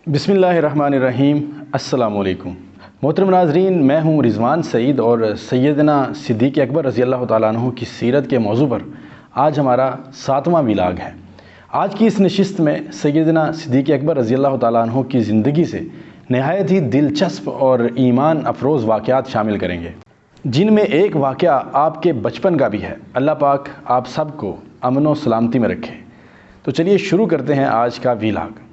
بسم اللہ الرحمن الرحیم۔ السلام علیکم محترم ناظرین، میں ہوں رضوان سعید اور سیدنا صدیق اکبر رضی اللہ تعالیٰ عنہ کی سیرت کے موضوع پر آج ہمارا 7واں ولاگ ہے۔ آج کی اس نشست میں سیدنا صدیق اکبر رضی اللہ تعالیٰ عنہ کی زندگی سے نہایت ہی دلچسپ اور ایمان افروز واقعات شامل کریں گے، جن میں ایک واقعہ آپ کے بچپن کا بھی ہے۔ اللہ پاک آپ سب کو امن و سلامتی میں رکھے۔ تو چلیے شروع کرتے ہیں آج کا ولاگ۔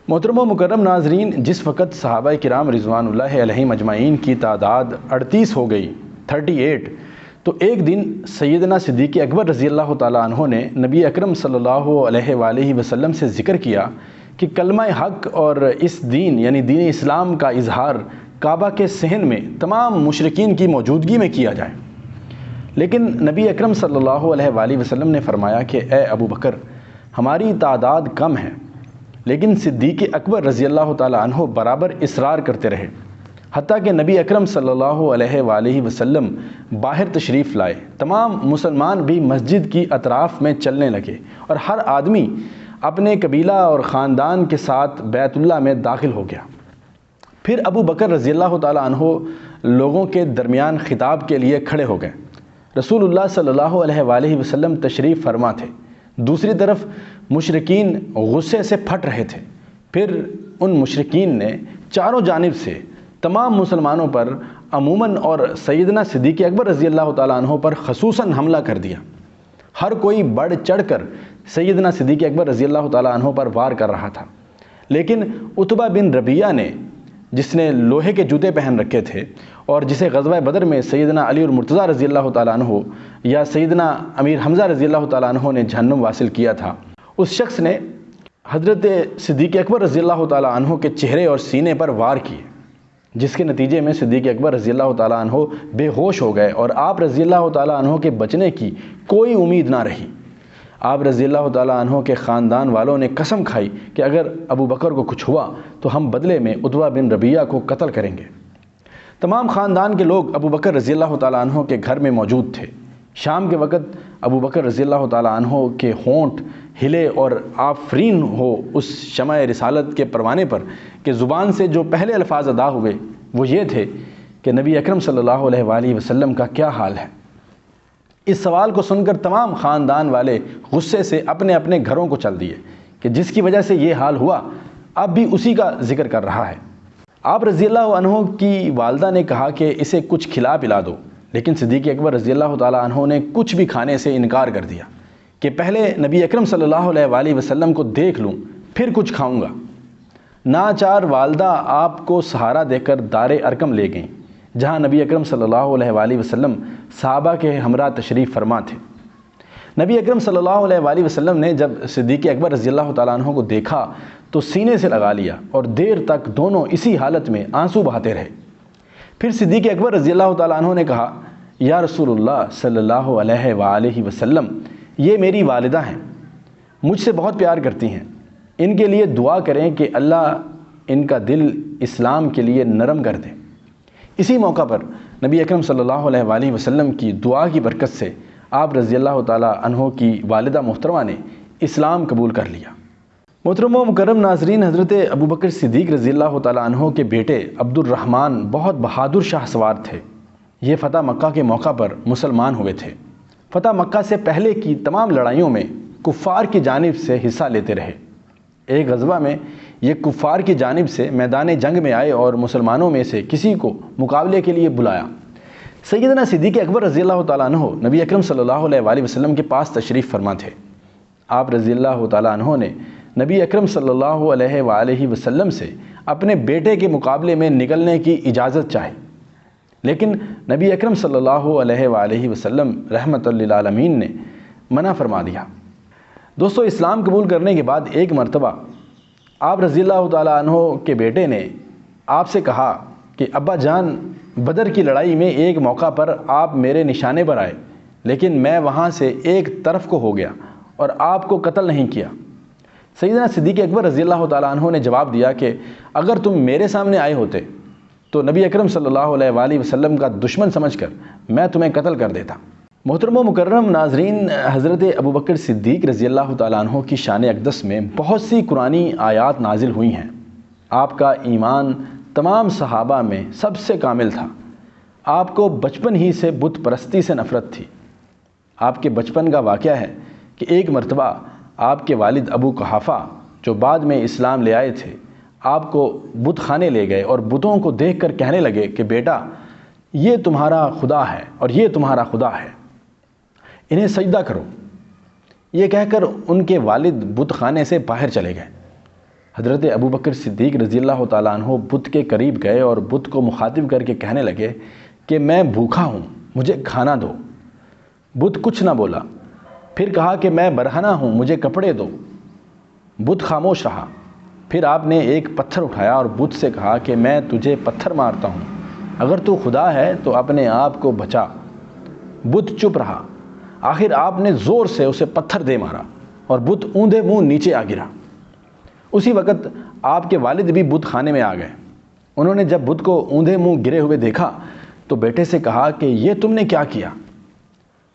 محترم و مکرم ناظرین، جس وقت صحابہ کرام رضوان اللہ علیہم اجمعین کی تعداد 38 ہو گئی، 38، تو ایک دن سیدنا صدیق اکبر رضی اللہ تعالیٰ عنہ نے نبی اکرم صلی اللہ علیہ وآلہ وسلم سے ذکر کیا کہ کلمہ حق اور اس دین یعنی دین اسلام کا اظہار کعبہ کے صحن میں تمام مشرکین کی موجودگی میں کیا جائے۔ لیکن نبی اکرم صلی اللہ علیہ وآلہ وسلم نے فرمایا کہ اے ابو بکر، ہماری تعداد کم ہے، لیکن صدیق اکبر رضی اللہ تعالیٰ عنہ برابر اصرار کرتے رہے، حتیٰ کہ نبی اکرم صلی اللہ علیہ وآلہ وسلم باہر تشریف لائے۔ تمام مسلمان بھی مسجد کی اطراف میں چلنے لگے اور ہر آدمی اپنے قبیلہ اور خاندان کے ساتھ بیت اللہ میں داخل ہو گیا۔ پھر ابو بکر رضی اللہ تعالیٰ عنہ لوگوں کے درمیان خطاب کے لیے کھڑے ہو گئے۔ رسول اللہ صلی اللہ علیہ وآلہ وسلم تشریف فرما تھے۔ دوسری طرف مشرکین غصے سے پھٹ رہے تھے۔ پھر ان مشرکین نے چاروں جانب سے تمام مسلمانوں پر عموماً اور سیدنا صدیق اکبر رضی اللہ تعالیٰ عنہ پر خصوصاً حملہ کر دیا۔ ہر کوئی بڑھ چڑھ کر سیدنا صدیق اکبر رضی اللہ تعالیٰ عنہ پر وار کر رہا تھا، لیکن عتبہ بن ربیعہ نے، جس نے لوہے کے جوتے پہن رکھے تھے اور جسے غزوہ بدر میں سیدنا علی اور مرتضیٰ رضی اللہ تعالیٰ عنہ یا سیدنا امیر حمزہ رضی اللہ تعالیٰ عنہ نے جہنم واصل کیا تھا، اس شخص نے حضرت صدیق اکبر رضی اللہ تعالیٰ عنہ کے چہرے اور سینے پر وار کیے، جس کے نتیجے میں صدیق اکبر رضی اللہ تعالیٰ عنہ بے ہوش ہو گئے اور آپ رضی اللہ تعالیٰ عنہ کے بچنے کی کوئی امید نہ رہی۔ آپ رضی اللہ تعالیٰ عنہ کے خاندان والوں نے قسم کھائی کہ اگر ابو بکر کو کچھ ہوا تو ہم بدلے میں عتبہ بن ربیعہ کو قتل کریں گے۔ تمام خاندان کے لوگ ابو بکر رضی اللہ تعالیٰ عنہ کے گھر میں موجود تھے۔ شام کے وقت ابو بکر رضی اللہ تعالیٰ عنہ کے ہونٹ ہلے اور آفرین ہو اس شمع رسالت کے پروانے پر کہ زبان سے جو پہلے الفاظ ادا ہوئے وہ یہ تھے کہ نبی اکرم صلی اللہ علیہ وآلہ وسلم کا کیا حال ہے۔ اس سوال کو سن کر تمام خاندان والے غصے سے اپنے اپنے گھروں کو چل دیے کہ جس کی وجہ سے یہ حال ہوا اب بھی اسی کا ذکر کر رہا ہے۔ آپ رضی اللہ عنہ کی والدہ نے کہا کہ اسے کچھ کھلا پلا دو، لیکن صدیق اکبر رضی اللہ تعالیٰ عنہ نے کچھ بھی کھانے سے انکار کر دیا کہ پہلے نبی اکرم صلی اللہ علیہ وآلہ وسلم کو دیکھ لوں پھر کچھ کھاؤں گا۔ ناچار والدہ آپ کو سہارا دے کر دار ارقم لے گئیں، جہاں نبی اکرم صلی اللہ علیہ وآلہ وسلم صحابہ کے ہمراہ تشریف فرما تھے۔ نبی اکرم صلی اللہ علیہ وآلہ وسلم نے جب صدیق اکبر رضی اللہ تعالیٰ عنہ کو دیکھا تو سینے سے لگا لیا اور دیر تک دونوں اسی حالت میں آنسو بہاتے رہے۔ پھر صدیق اکبر رضی اللہ تعالیٰ عنہ نے کہا، یا رسول اللہ صلی اللہ علیہ وآلہ وسلم، یہ میری والدہ ہیں، مجھ سے بہت پیار کرتی ہیں، ان کے لیے دعا کریں کہ اللہ ان کا دل اسلام کے لیے نرم کر دے۔ اسی موقع پر نبی اکرم صلی اللہ علیہ وآلہ وسلم کی دعا کی برکت سے آپ رضی اللہ تعالیٰ عنہ کی والدہ محترمہ نے اسلام قبول کر لیا۔ محترم و مکرم ناظرین، حضرت ابو بکر صدیق رضی اللہ تعالیٰ عنہ کے بیٹے عبد الرحمن بہت بہادر شاہ سوار تھے۔ یہ فتح مکہ کے موقع پر مسلمان ہوئے تھے۔ فتح مکہ سے پہلے کی تمام لڑائیوں میں کفار کی جانب سے حصہ لیتے رہے۔ ایک غزوہ میں یہ کفار کی جانب سے میدان جنگ میں آئے اور مسلمانوں میں سے کسی کو مقابلے کے لیے بلایا۔ سیدنا صدیق اکبر رضی اللہ تعالیٰ عنہ نبی اکرم صلی اللہ علیہ وآلہ وسلم کے پاس تشریف فرما تھے۔ آپ رضی اللہ تعالیٰ عنہ نے نبی اکرم صلی اللہ علیہ وآلہ وسلم سے اپنے بیٹے کے مقابلے میں نکلنے کی اجازت چاہی، لیکن نبی اکرم صلی اللہ علیہ وآلہ وسلم رحمت للعالمین نے منع فرما دیا۔ دوستو، اسلام قبول کرنے کے بعد ایک مرتبہ آپ رضی اللہ تعالیٰ عنہ کے بیٹے نے آپ سے کہا کہ ابا جان، بدر کی لڑائی میں ایک موقع پر آپ میرے نشانے پر آئے، لیکن میں وہاں سے ایک طرف کو ہو گیا اور آپ کو قتل نہیں کیا۔ سیدنا صدیق اکبر رضی اللہ تعالیٰ عنہ نے جواب دیا کہ اگر تم میرے سامنے آئے ہوتے تو نبی اکرم صلی اللہ علیہ وآلہ وسلم کا دشمن سمجھ کر میں تمہیں قتل کر دیتا۔ محترم و مکرم ناظرین، حضرت ابوبکر صدیق رضی اللہ تعالیٰ عنہ کی شان اقدس میں بہت سی قرآنی آیات نازل ہوئی ہیں۔ آپ کا ایمان تمام صحابہ میں سب سے کامل تھا۔ آپ کو بچپن ہی سے بت پرستی سے نفرت تھی۔ آپ کے بچپن کا واقعہ ہے کہ ایک مرتبہ آپ کے والد ابو قحافہ جو بعد میں اسلام لے آئے تھے، آپ کو بت خانے لے گئے اور بتوں کو دیکھ کر کہنے لگے کہ بیٹا، یہ تمہارا خدا ہے اور یہ تمہارا خدا ہے، انہیں سجدہ کرو۔ یہ کہہ کر ان کے والد بت خانے سے باہر چلے گئے۔ حضرت ابوبکر صدیق رضی اللہ تعالیٰ عنہ بت کے قریب گئے اور بت کو مخاطب کر کے کہنے لگے کہ میں بھوکا ہوں، مجھے کھانا دو۔ بت کچھ نہ بولا، پھر کہا کہ میں برہنہ ہوں، مجھے کپڑے دو۔ بت خاموش رہا۔ پھر آپ نے ایک پتھر اٹھایا اور بت سے کہا کہ میں تجھے پتھر مارتا ہوں، اگر تو خدا ہے تو اپنے آپ کو بچا۔ بت چپ رہا۔ آخر آپ نے زور سے اسے پتھر دے مارا اور بت اوندے منہ نیچے آ گرا۔ اسی وقت آپ کے والد بھی بت خانے میں آ گئے۔ انہوں نے جب بت کو اوندے منہ گرے ہوئے دیکھا تو بیٹے سے کہا کہ یہ تم نے کیا کیا؟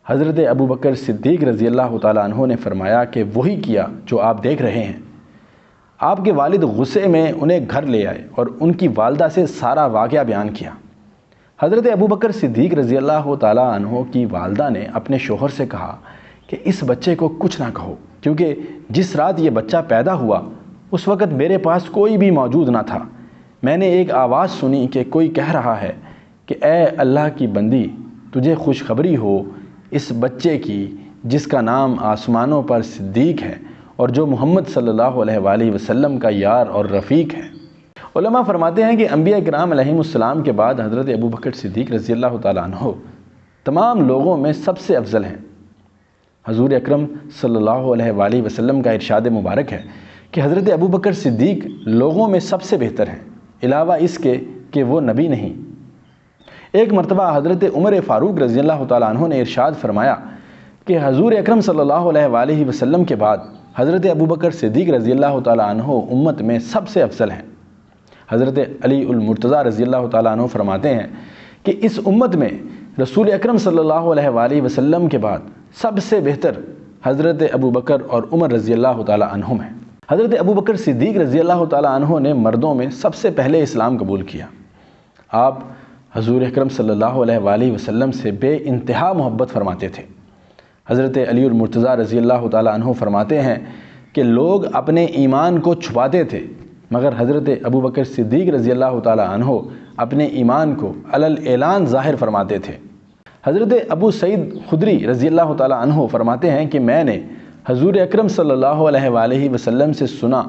حضرت ابوبکر صدیق رضی اللہ تعالیٰ عنہ نے فرمایا کہ وہی کیا جو آپ دیکھ رہے ہیں۔ آپ کے والد غصے میں انہیں گھر لے آئے اور ان کی والدہ سے سارا واقعہ بیان کیا۔ حضرت ابوبکر صدیق رضی اللہ تعالیٰ عنہ کی والدہ نے اپنے شوہر سے کہا کہ اس بچے کو کچھ نہ کہو، کیونکہ جس رات یہ بچہ پیدا ہوا اس وقت میرے پاس کوئی بھی موجود نہ تھا۔ میں نے ایک آواز سنی کہ کوئی کہہ رہا ہے کہ اے اللہ کی بندی، تجھے خوشخبری ہو اس بچے کی جس کا نام آسمانوں پر صدیق ہے اور جو محمد صلی اللہ علیہ وآلہ وسلم کا یار اور رفیق ہے۔ علماء فرماتے ہیں کہ انبیاء کرام علیہم السلام کے بعد حضرت ابوبکر صدیق رضی اللہ تعالیٰ عنہ تمام لوگوں میں سب سے افضل ہیں۔ حضور اکرم صلی اللہ علیہ وآلہ وسلم کا ارشاد مبارک ہے کہ حضرت ابوبکر صدیق لوگوں میں سب سے بہتر ہیں، علاوہ اس کے کہ وہ نبی نہیں۔ ایک مرتبہ حضرت عمر فاروق رضی اللہ تعالیٰ عنہ نے ارشاد فرمایا کہ حضور اکرم صلی اللہ علیہ وآلہ وسلم کے بعد حضرت ابوبکر صدیق رضی اللہ تعالیٰ عنہ امت میں سب سے افضل ہیں۔ حضرت علی المرتضیٰ رضی اللہ تعالیٰ عنہ فرماتے ہیں کہ اس امت میں رسول اکرم صلی اللہ علیہ وآلہ وسلم کے بعد سب سے بہتر حضرت ابوبکر اور عمر رضی اللہ تعالیٰ عنہم ہیں۔ حضرت ابوبکر صدیق رضی اللہ تعالیٰ عنہ نے مردوں میں سب سے پہلے اسلام قبول کیا۔ آپ حضور اکرم صلی اللہ علیہ وآلہ وسلم سے بے انتہا محبت فرماتے تھے۔ حضرت علی المرتضیٰ رضی اللہ تعالیٰ عنہ فرماتے ہیں کہ لوگ اپنے ایمان کو چھپاتے تھے، مگر حضرت ابوبکر صدیق رضی اللہ تعالیٰ عنہ اپنے ایمان کو علی اعلان ظاہر فرماتے تھے۔ حضرت ابو سعید خدری رضی اللہ تعالیٰ عنہ فرماتے ہیں کہ میں نے حضور اکرم صلی اللہ علیہ وآلہ وسلم سے سنا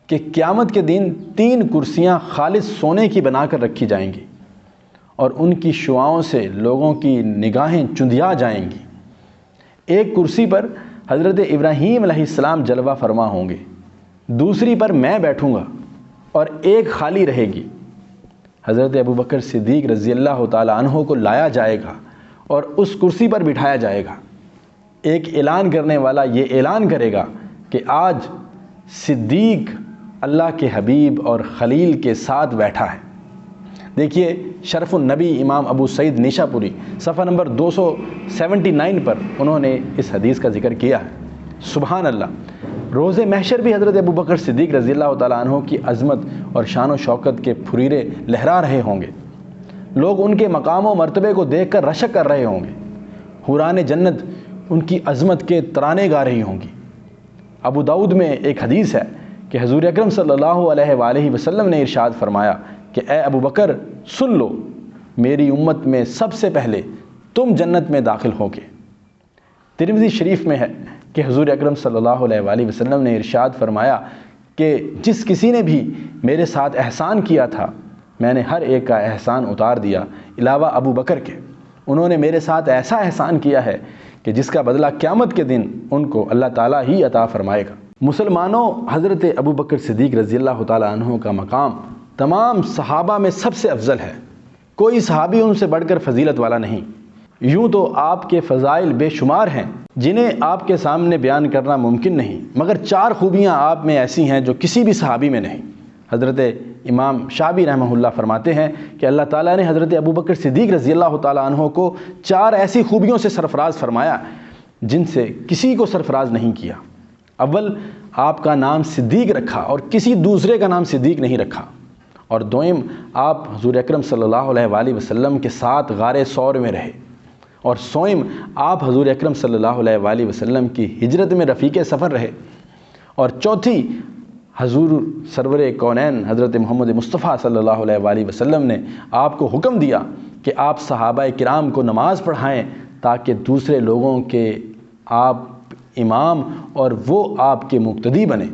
کہ قیامت کے دن 3 کرسیاں خالص سونے کی بنا کر رکھی جائیں گی اور ان کی شعاؤں سے لوگوں کی نگاہیں چندیا جائیں گی۔ ایک کرسی پر حضرت ابراہیم علیہ السلام جلوہ فرما ہوں گے، دوسری پر میں بیٹھوں گا اور ایک خالی رہے گی۔ حضرت ابوبکر صدیق رضی اللہ تعالیٰ عنہ کو لایا جائے گا اور اس کرسی پر بٹھایا جائے گا۔ ایک اعلان کرنے والا یہ اعلان کرے گا کہ آج صدیق اللہ کے حبیب اور خلیل کے ساتھ بیٹھا ہے۔ دیکھیے شرف النبی امام ابو سعید نیشا پوری صفحہ نمبر 279 پر انہوں نے اس حدیث کا ذکر کیا ہے۔ سبحان اللہ۔ روز محشر بھی حضرت ابوبکر صدیق رضی اللہ تعالیٰ عنہ کی عظمت اور شان و شوکت کے پھریرے لہرا رہے ہوں گے۔ لوگ ان کے مقام و مرتبے کو دیکھ کر رشک کر رہے ہوں گے۔ حوران جنت ان کی عظمت کے ترانے گا رہی ہوں گی۔ ابو داؤد میں ایک حدیث ہے کہ حضور اکرم صلی اللہ علیہ وآلہ وسلم نے ارشاد فرمایا کہ اے ابو بکر سن لو، میری امت میں سب سے پہلے تم جنت میں داخل ہوگے۔ ترمذی شریف میں ہے کہ حضور اکرم صلی اللہ علیہ وآلہ وسلم نے ارشاد فرمایا کہ جس کسی نے بھی میرے ساتھ احسان کیا تھا میں نے ہر ایک کا احسان اتار دیا علاوہ ابو بکر کے۔ انہوں نے میرے ساتھ ایسا احسان کیا ہے کہ جس کا بدلہ قیامت کے دن ان کو اللہ تعالیٰ ہی عطا فرمائے گا۔ مسلمانوں، حضرت ابوبکر صدیق رضی اللہ تعالیٰ عنہ کا مقام تمام صحابہ میں سب سے افضل ہے۔ کوئی صحابی ان سے بڑھ کر فضیلت والا نہیں۔ یوں تو آپ کے فضائل بے شمار ہیں جنہیں آپ کے سامنے بیان کرنا ممکن نہیں، مگر 4 خوبیاں آپ میں ایسی ہیں جو کسی بھی صحابی میں نہیں۔ حضرت امام شعبی رحمہ اللہ فرماتے ہیں کہ اللہ تعالیٰ نے حضرت ابوبکر صدیق رضی اللہ تعالیٰ عنہ کو 4 ایسی خوبیوں سے سرفراز فرمایا جن سے کسی کو سرفراز نہیں کیا۔ اول، آپ کا نام صدیق رکھا اور کسی دوسرے کا نام صدیق نہیں رکھا، اور دوئم، آپ حضور اکرم صلی اللہ علیہ وآلہ وسلم کے ساتھ غار ثور میں رہے، اور سوئم، آپ حضور اکرم صلی اللہ علیہ وآلہ وسلم کی ہجرت میں رفیق سفر رہے، اور چوتھی، حضور سرور کونین حضرت محمد مصطفیٰ صلی اللہ علیہ وآلہ وسلم نے آپ کو حکم دیا کہ آپ صحابہ کرام کو نماز پڑھائیں تاکہ دوسرے لوگوں کے آپ امام اور وہ آپ کے مقتدی بنیں۔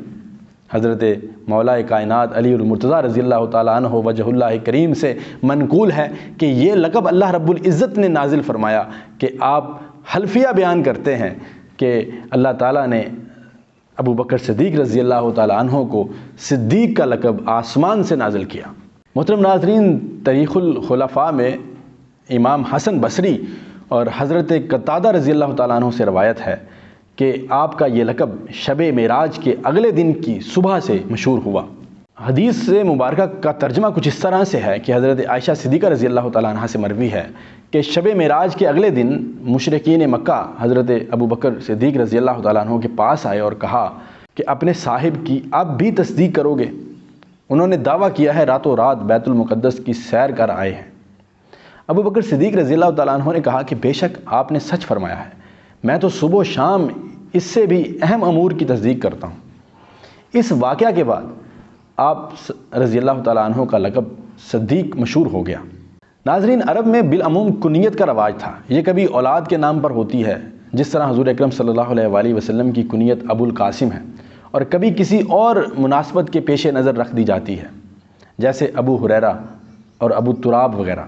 حضرت مولا کائنات علی المرتضیٰ رضی اللہ تعالیٰ عنہ وجہ اللہ کریم سے منقول ہے کہ یہ لقب اللہ رب العزت نے نازل فرمایا کہ آپ حلفیہ بیان کرتے ہیں کہ اللہ تعالیٰ نے ابو بکر صدیق رضی اللہ تعالیٰ عنہ کو صدیق کا لقب آسمان سے نازل کیا۔ محترم ناظرین، تاریخ الخلفاء میں امام حسن بصری اور حضرت قتادہ رضی اللہ تعالیٰ عنہ سے روایت ہے کہ آپ کا یہ لقب شب معراج کے اگلے دن کی صبح سے مشہور ہوا۔ حدیث مبارکہ کا ترجمہ کچھ اس طرح سے ہے کہ حضرت عائشہ صدیقہ رضی اللہ تعالیٰ عنہ سے مروی ہے کہ شب معراج کے اگلے دن مشرکین مکہ حضرت ابو بکر صدیق رضی اللہ تعالیٰ عنہ کے پاس آئے اور کہا کہ اپنے صاحب کی آپ بھی تصدیق کرو گے؟ انہوں نے دعویٰ کیا ہے راتوں رات بیت المقدس کی سیر کر آئے ہیں۔ ابو بکر صدیق رضی اللہ تعالیٰ عنہ نے کہا کہ بے شک آپ نے سچ فرمایا ہے، میں تو صبح و شام اس سے بھی اہم امور کی تصدیق کرتا ہوں۔ اس واقعہ کے بعد آپ رضی اللہ تعالیٰ عنہ کا لقب صدیق مشہور ہو گیا۔ ناظرین، عرب میں بالعموم کنیت کا رواج تھا، یہ کبھی اولاد کے نام پر ہوتی ہے، جس طرح حضور اکرم صلی اللہ علیہ وآلہ وسلم کی کنیت ابو القاسم ہے، اور کبھی کسی اور مناسبت کے پیش نظر رکھ دی جاتی ہے، جیسے ابو ہریرہ اور ابو تراب وغیرہ۔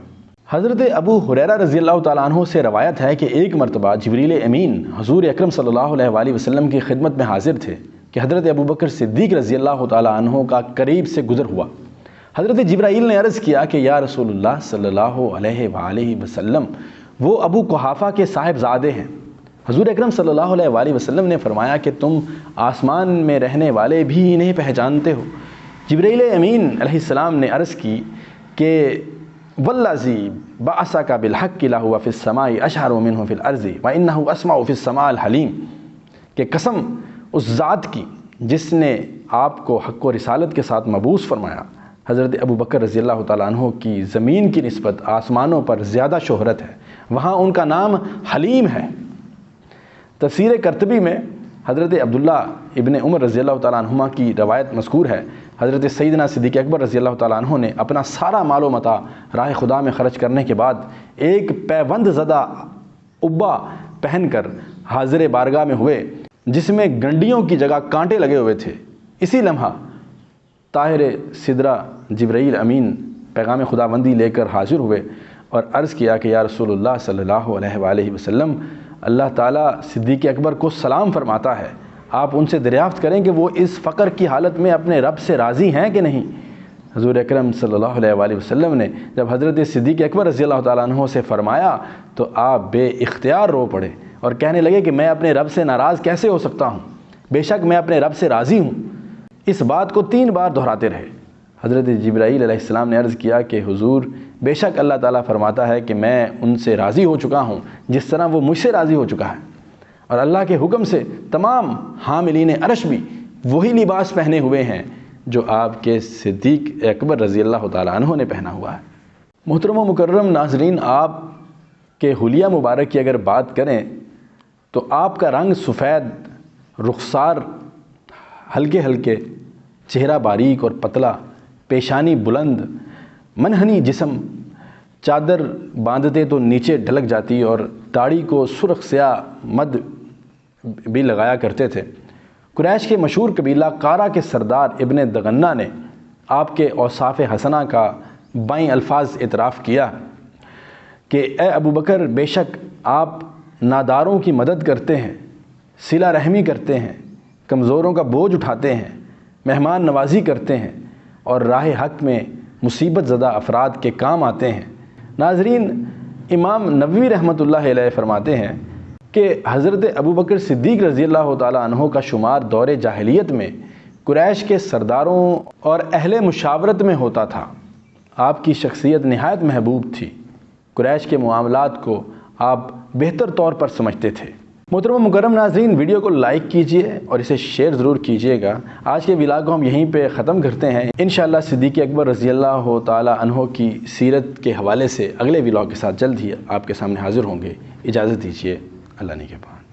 حضرت ابو ہریرہ رضی اللہ تعالیٰ عنہ سے روایت ہے کہ ایک مرتبہ جبریل امین حضور اکرم صلی اللہ علیہ وآلہ وسلم کی خدمت میں حاضر تھے کہ حضرت ابو بکر صدیق رضی اللہ تعالیٰ عنہ کا قریب سے گزر ہوا۔ حضرت جبرائیل نے عرض کیا کہ یا رسول اللہ صلی اللہ علیہ وآلہ وسلم، وہ ابو قحافہ کے صاحب زادے ہیں۔ حضور اکرم صلی اللہ علیہ وآلہ وسلم نے فرمایا کہ تم آسمان میں رہنے والے بھی انہیں پہچانتے ہو؟ جبرائیل امین علیہ السلام نے عرض کی کہ والذی بعثک بالحق لہو فی السماء اشہر منہ فی الارض وانہ اسمع فی السماء الحلیم، کہ قسم اس ذات کی جس نے آپ کو حق و رسالت کے ساتھ مبعوث فرمایا، حضرت ابو بکر رضی اللہ تعالیٰ عنہ کی زمین کی نسبت آسمانوں پر زیادہ شہرت ہے، وہاں ان کا نام حلیم ہے۔ تفسیر قرطبی میں حضرت عبداللہ ابن عمر رضی اللہ تعالیٰ عنہما کی روایت مذکور ہے، حضرت سیدنا صدیق اکبر رضی اللہ تعالیٰ عنہ نے اپنا سارا مال و متاع راہ خدا میں خرچ کرنے کے بعد ایک پیوند زدہ عبا پہن کر حاضر بارگاہ میں ہوئے جس میں گنڈیوں کی جگہ کانٹے لگے ہوئے تھے۔ اسی لمحہ طاہر سدرہ جبرائیل امین پیغام خداوندی لے کر حاضر ہوئے اور عرض کیا کہ یا رسول اللہ صلی اللہ علیہ وآلہ وسلم، اللہ تعالیٰ صدیق اکبر کو سلام فرماتا ہے، آپ ان سے دریافت کریں کہ وہ اس فقر کی حالت میں اپنے رب سے راضی ہیں کہ نہیں۔ حضور اکرم صلی اللہ علیہ وآلہ وسلم نے جب حضرت صدیق اکبر رضی اللہ تعالیٰ عنہ سے فرمایا تو آپ بے اختیار رو پڑے اور کہنے لگے کہ میں اپنے رب سے ناراض کیسے ہو سکتا ہوں، بے شک میں اپنے رب سے راضی ہوں۔ اس بات کو 3 بار دہراتے رہے۔ حضرت جبرائیل علیہ السلام نے عرض کیا کہ حضور، بے شک اللہ تعالیٰ فرماتا ہے کہ میں ان سے راضی ہو چکا ہوں جس طرح وہ مجھ سے راضی ہو چکا ہے، اور اللہ کے حکم سے تمام حاملین عرش بھی وہی لباس پہنے ہوئے ہیں جو آپ کے صدیق اکبر رضی اللہ تعالیٰ عنہ نے پہنا ہوا ہے۔ محترم و مکرم ناظرین، آپ کے حلیہ مبارک کی اگر بات کریں تو آپ کا رنگ سفید، رخسار ہلکے ہلکے، چہرہ باریک اور پتلا، پیشانی بلند، منحنی جسم، چادر باندھتے تو نیچے ڈھلک جاتی اور داڑھی کو سرخ سیاہ مد بھی لگایا کرتے تھے۔ قریش کے مشہور قبیلہ قارہ کے سردار ابن دغنہ نے آپ کے اوصاف حسنہ کا بائیں الفاظ اعتراف کیا کہ اے ابو بکر، بے شک آپ ناداروں کی مدد کرتے ہیں، صلہ رحمی کرتے ہیں، کمزوروں کا بوجھ اٹھاتے ہیں، مہمان نوازی کرتے ہیں اور راہ حق میں مصیبت زدہ افراد کے کام آتے ہیں۔ ناظرین، امام نووی رحمۃ اللہ علیہ فرماتے ہیں کہ حضرت ابو بکر صدیق رضی اللہ تعالیٰ عنہ کا شمار دور جاہلیت میں قریش کے سرداروں اور اہل مشاورت میں ہوتا تھا۔ آپ کی شخصیت نہایت محبوب تھی۔ قریش کے معاملات کو آپ بہتر طور پر سمجھتے تھے۔ محترم مکرم ناظرین، ویڈیو کو لائک کیجئے اور اسے شیئر ضرور کیجئے گا۔ آج کے ولاگ کو ہم یہیں پہ ختم کرتے ہیں۔ انشاءاللہ صدیق اکبر رضی اللہ تعالی عنہ کی سیرت کے حوالے سے اگلے ولاگ کے ساتھ جلد ہی آپ کے سامنے حاضر ہوں گے۔ اجازت دیجئے، اللہ نگہبان۔